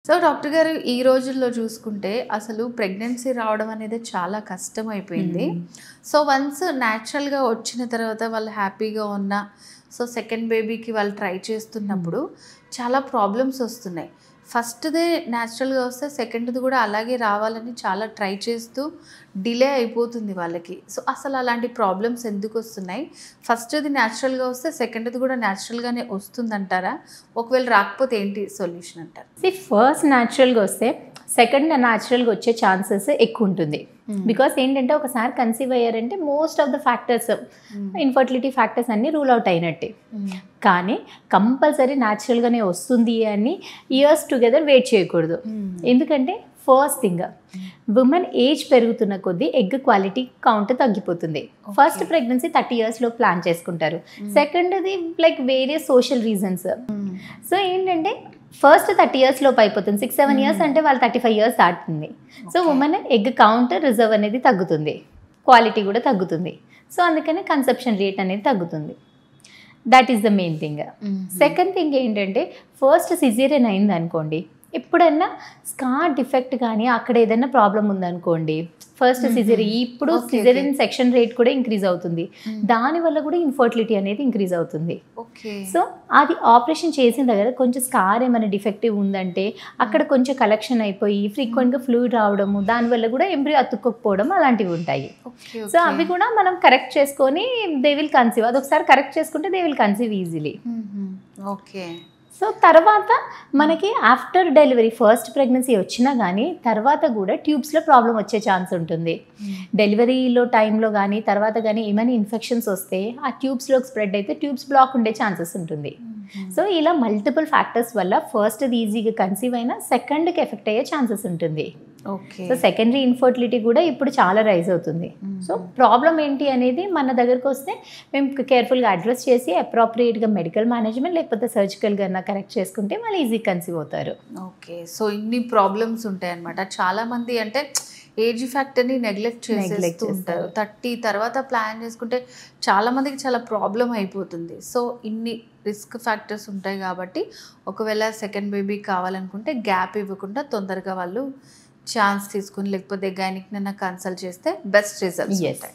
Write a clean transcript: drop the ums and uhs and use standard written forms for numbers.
So doctor గారు ఈ రోజుల్లో చూసుకుంటే అసలు ప్రెగ్నెన్సీ రావడం అనేది చాలా కష్టం అయిపోయింది. సో వన్స్ న్యాచురల్‌గా వచ్చిన తర్వాత వాళ్ళు హ్యాపీగా ఉన్నా, సో సెకండ్ బేబీకి వాళ్ళు ట్రై చేస్తున్నప్పుడు చాలా ప్రాబ్లమ్స్ వస్తున్నాయి. ఫస్ట్‌దే న్యాచురల్‌గా వస్తే సెకండ్‌ది కూడా అలాగే రావాలని చాలా ట్రై చేస్తూ డిలే అయిపోతుంది వాళ్ళకి. సో అసలు అలాంటి ప్రాబ్లమ్స్ ఎందుకు వస్తున్నాయి? ఫస్ట్‌ది న్యాచురల్‌గా వస్తే సెకండ్‌ది కూడా న్యాచురల్‌గానే వస్తుందంటారా? ఒకవేళ రాకపోతే ఏంటి సొల్యూషన్ అంటారు? ఫస్ట్ న్యాచురల్గా వస్తే సెకండ్ న్యాచురల్గా వచ్చే ఛాన్సెస్ ఎక్కువ ఉంటుంది. బికాస్ ఏంటంటే ఒకసారి కన్సీవ్ అయ్యారంటే most of the factors infertility factors అన్నీ రూల్ అవుట్ అయినట్టే. కానీ కంపల్సరీ న్యాచురల్గానే వస్తుంది అని ఇయర్స్ టుగెదర్ వెయిట్ చేయకూడదు. ఎందుకంటే ఫస్ట్ థింగ్, ఉమెన్ ఏజ్ పెరుగుతున్న కొద్దీ ఎగ్ క్వాలిటీ కౌంట్ తగ్గిపోతుంది. ఫస్ట్ ప్రెగ్నెన్సీ 30 yearsలో ప్లాన్ చేసుకుంటారు. సెకండ్ది like various social reasons. So ఏంటంటే ఫస్ట్ 30 years లోపు అయిపోతుంది. 6-7 years అంటే వాళ్ళు 35 years దాటుతుంది. So women egg count reserve అనేది తగ్గుతుంది, క్వాలిటీ కూడా తగ్గుతుంది. సో అందుకని కన్సెప్షన్ రేట్ అనేది తగ్గుతుంది. That is the main thing. Second thing ఏంటంటే ఫస్ట్ సిజేరియన్ అయింది అనుకోండి, ఎప్పుడైనా స్కార్ డిఫెక్ట్ కానీ అక్కడ ఏదైనా ప్రాబ్లం ఉందనుకోండి, ఫస్ట్ సిజేరియన్, ఇప్పుడు సిజేరియన్ సెక్షన్ రేట్ కూడా ఇంక్రీజ్ అవుతుంది. దానివల్ల కూడా ఇన్ఫర్టిలిటీ అనేది ఇంక్రీజ్ అవుతుంది. సో అది ఆపరేషన్ చేసిన దగ్గర కొంచెం స్కార్ ఏమైనా డిఫెక్టివ్ ఉందంటే అక్కడ కొంచెం కలెక్షన్ అయిపోయి ఫ్రీక్వెంట్గా ఫ్లూయిడ్ రావడము, దానివల్ల కూడా ఎంబ్రియో అతుక్కోకపోవడం అలాంటివి ఉంటాయి. సో అవి కూడా మనం కరెక్ట్ చేసుకొని దే విల్ కన్సీవ్. అది ఒకసారి కరెక్ట్ చేసుకుంటే they will conceive easily. Okay. So తర్వాత మనకి ఆఫ్టర్ డెలివరీ ఫస్ట్ ప్రెగ్నెన్సీ వచ్చినా కానీ తర్వాత కూడా ట్యూబ్స్లో ప్రాబ్లం వచ్చే ఛాన్స్ ఉంటుంది. డెలివరీలో టైంలో కానీ తర్వాత కానీ ఏమైనా ఇన్ఫెక్షన్స్ వస్తే ఆ ట్యూబ్స్లోకి స్ప్రెడ్ అయితే ట్యూబ్స్ బ్లాక్ ఉండే ఛాన్సెస్ ఉంటుంది. సో ఇలా మల్టిపుల్ ఫ్యాక్టర్స్ వల్ల ఫస్ట్ది ఈజీగా కన్సీవ్ అయినా సెకండ్కి ఎఫెక్ట్ అయ్యే ఛాన్సెస్ ఉంటుంది. సో సెకండరీ ఇన్ఫర్టిలిటీ కూడా ఇప్పుడు చాలా రైజ్ అవుతుంది. సో ప్రాబ్లం ఏంటి అనేది మన దగ్గరకు వస్తే మేము కేర్ఫుల్గా అడ్రస్ చేసి అప్రోప్రియేట్గా మెడికల్ మేనేజ్మెంట్ లేకపోతే సర్జికల్గా కరెక్ట్ చేసుకుంటే వాళ్ళు ఈజీ కన్సీవ్ అవుతారు. ఓకే. సో ఇన్ని ప్రాబ్లమ్స్ ఉంటాయి అన్నమాట. చాలామంది అంటే ఏజ్ ఫ్యాక్టర్ని నెగ్లెక్ట్ చేసేస్తూ ఉంటారు. 30 తర్వాత ప్లాన్ చేసుకుంటే చాలామందికి చాలా ప్రాబ్లం అయిపోతుంది. సో ఇన్ని రిస్క్ ఫ్యాక్టర్స్ ఉంటాయి కాబట్టి ఒకవేళ సెకండ్ బేబీ కావాలనుకుంటే గ్యాప్ ఇవ్వకుండా తొందరగా వాళ్ళు ఛాన్స్ తీసుకుని లేకపోతే గైనిక్నైనా కన్సల్ట్ చేస్తే బెస్ట్ రిజల్ట్స్ ఉంటాయి.